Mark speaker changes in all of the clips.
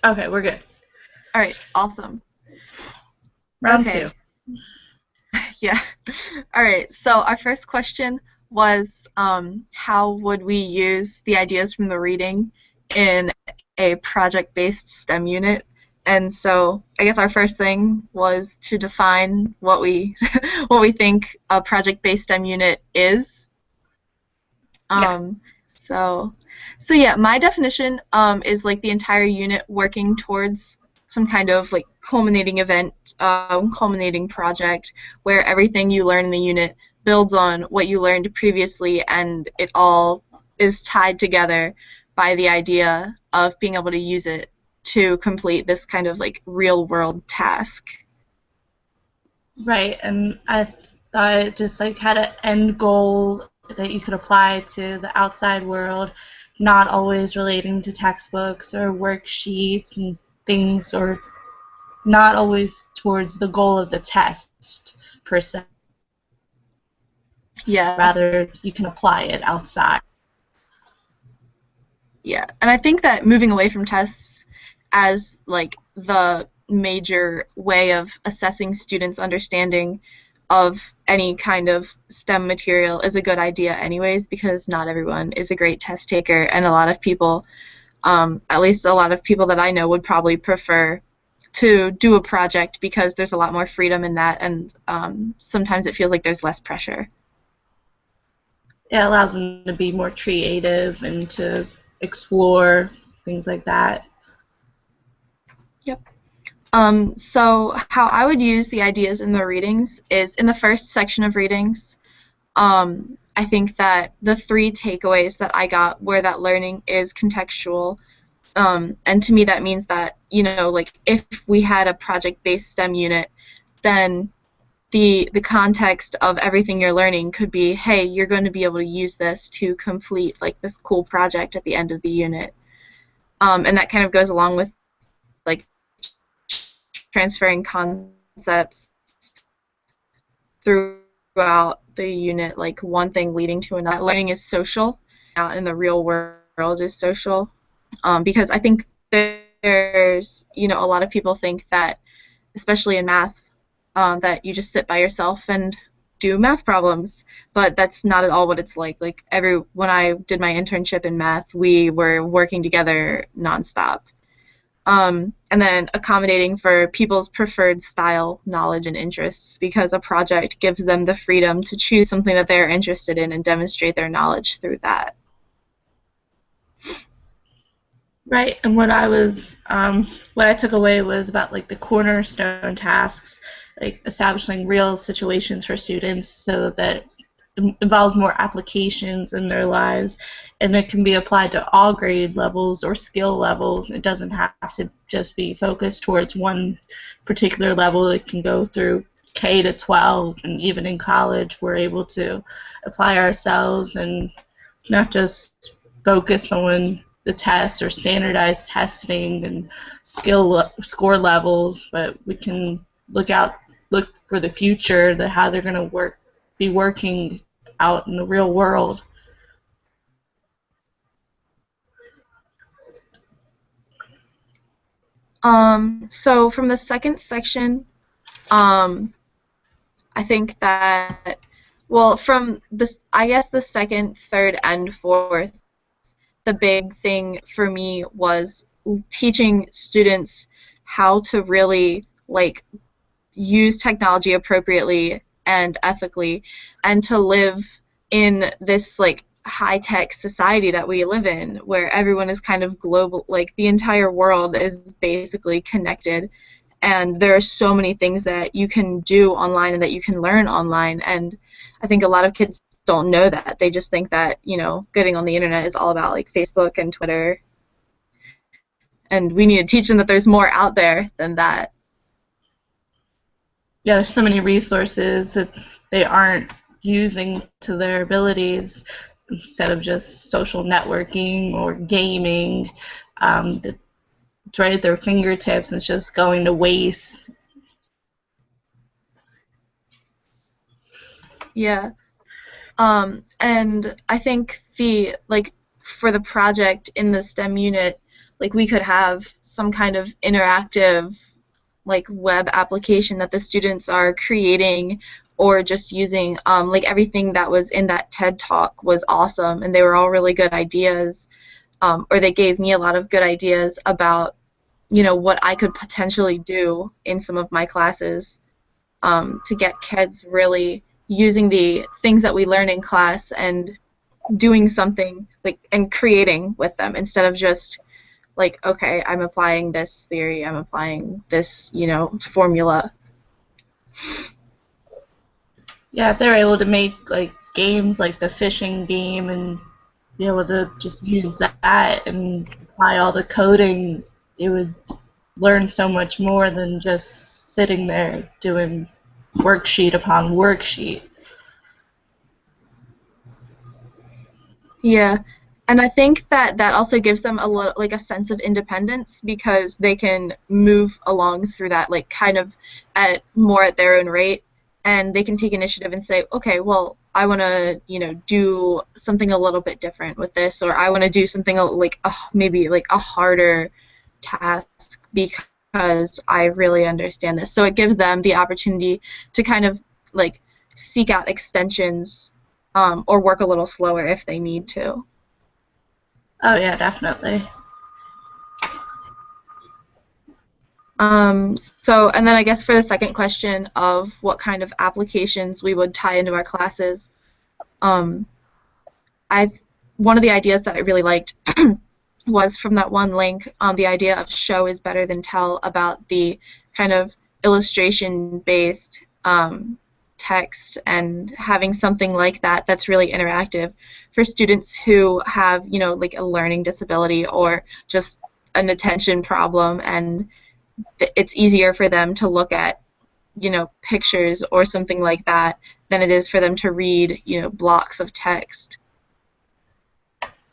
Speaker 1: Okay, we're good.
Speaker 2: All right, awesome.
Speaker 1: Round
Speaker 2: Okay,
Speaker 1: two.
Speaker 2: yeah. All right, so our first question was how would we use the ideas from the reading in a project-based STEM unit? And so I guess our first thing was to define what we what we think a project-based STEM unit is.
Speaker 1: Yeah.
Speaker 2: Um, so, so yeah, my definition is like the entire unit working towards some kind of like culminating event, culminating project where everything you learn in the unit builds on what you learned previously, and it all is tied together by the idea of being able to use it to complete this kind of like real world task.
Speaker 1: Right, and I thought it just like had an end goal that you could apply to the outside world, not always relating to textbooks or worksheets and things, or not always towards the goal of the test per se.
Speaker 2: Yeah,
Speaker 1: Rather, you can apply it outside.
Speaker 2: yeah, and I think that moving away from tests as like the major way of assessing students' understanding of any kind of STEM material is a good idea anyways, because not everyone is a great test taker, and a lot of people, at least a lot of people that I know, would probably prefer to do a project because there's a lot more freedom in that, and sometimes it feels like there's less pressure.
Speaker 1: It allows them to be more creative and to explore things like that.
Speaker 2: Yep. So how I would use the ideas in the readings is in the first section of readings. I think that the three takeaways that I got were that learning is contextual, and to me that means that like if we had a project-based STEM unit, then the context of everything you're learning could be, hey, you're going to be able to use this to complete like this cool project at the end of the unit, and that kind of goes along with like transferring concepts throughout the unit, like one thing leading to another. Learning is social, out in the real world is social, because I think there's a lot of people think that, especially in math, that you just sit by yourself and do math problems, but that's not at all what it's like. Like when I did my internship in math, we were working together nonstop. And then accommodating for people's preferred style, knowledge, and interests, because a project gives them the freedom to choose something that they're interested in and demonstrate their knowledge through that.
Speaker 1: Right, and what I took away was about like the cornerstone tasks, like establishing real situations for students so that it involves more applications in their lives, and it can be applied to all grade levels or skill levels. It doesn't have to just be focused towards one particular level. It can go through K to 12, and even in college, we're able to apply ourselves and not just focus on the tests or standardized testing and score levels, but we can look for the future, how they're going to be working out in the real world.
Speaker 2: So from the second section, um, I think that, well, from this, I guess the second, third, and fourth, the big thing for me was teaching students how to really like use technology appropriately and ethically, and to live in this like high-tech society that we live in, where everyone is kind of global, like the entire world is basically connected, and there are so many things that you can do online and that you can learn online. And I think a lot of kids don't know that. They just think that getting on the internet is all about like Facebook and Twitter, and we need to teach them that there's more out there than that.
Speaker 1: Yeah, there's so many resources that they aren't using to their abilities instead of just social networking or gaming. It's right at their fingertips and it's just going to waste.
Speaker 2: Yeah. And I think the like for the project in the STEM unit, like we could have some kind of interactive like web application that the students are creating or just using. Like everything that was in that TED Talk was awesome, and they were all really good ideas, or they gave me a lot of good ideas about, you know, what I could potentially do in some of my classes, to get kids really using the things that we learn in class and doing something like and creating with them instead of just like, okay, I'm applying this theory, I'm applying this, you know, formula.
Speaker 1: Yeah, if they're able to make like games like the fishing game and be able to just use that and apply all the coding, they would learn so much more than just sitting there doing worksheet upon worksheet.
Speaker 2: Yeah, and I think that that also gives them a little, like a sense of independence because they can move along through that like kind of at more at their own rate, and they can take initiative and say, okay, well, I want to, you know, do something a little bit different with this, or I want to do something like maybe like a harder task because I really understand this. So it gives them the opportunity to kind of like seek out extensions, or work a little slower if they need to.
Speaker 1: Oh yeah, definitely.
Speaker 2: So, and then I guess for the second question of what kind of applications we would tie into our classes, um, I've one of the ideas that I really liked was from that one link, the idea of show is better than tell, about the kind of illustration-based text and having something like that that's really interactive for students who have, you know, like a learning disability or just an attention problem, and it's easier for them to look at, you know, pictures or something like that than it is for them to read, you know, blocks of text.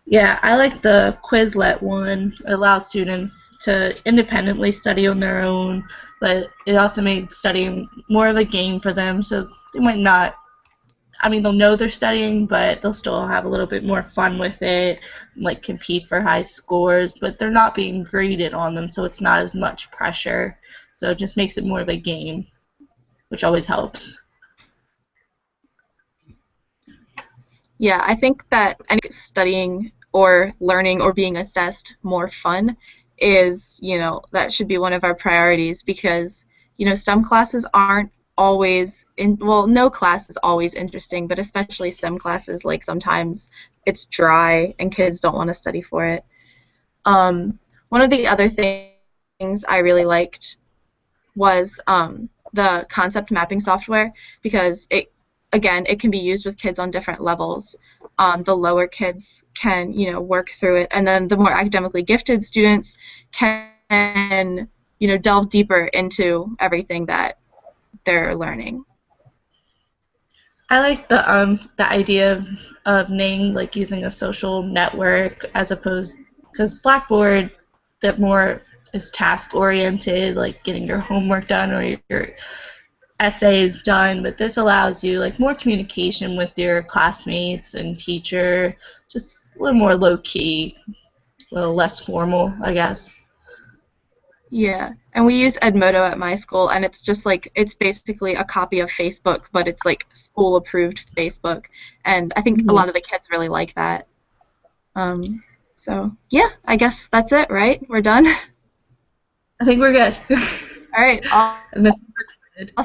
Speaker 1: Yeah, I like the Quizlet one. It allows students to independently study on their own, but it also made studying more of a game for them, so they might not, I mean, they'll know they're studying, but they'll still have a little bit more fun with it, like compete for high scores, but they're not being graded on them, so it's not as much pressure. So it just makes it more of a game, which always helps.
Speaker 2: Yeah, I think that any studying or learning or being assessed more fun is, you know, that should be one of our priorities because, you know, STEM classes aren't always well, no class is always interesting, but especially STEM classes, like sometimes it's dry and kids don't want to study for it. One of the other things I really liked was the concept mapping software because it can be used with kids on different levels. The lower kids can, you know, work through it, and then the more academically gifted students can, you know, delve deeper into everything that they're learning.
Speaker 1: I like the idea of Ning like using a social network as opposed because Blackboard that more is task oriented, like getting your homework done or your essays done, but this allows you like more communication with your classmates and teacher, just a little more low key, a little less formal, I guess.
Speaker 2: Yeah, and we use Edmodo at my school, and it's just like it's basically a copy of Facebook, but it's like school approved Facebook, and I think a lot of the kids really like that. So yeah, I guess that's it, right? We're done.
Speaker 1: I think we're good.
Speaker 2: All right.
Speaker 1: And this
Speaker 2: All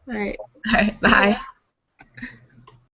Speaker 2: right.
Speaker 1: All right, bye.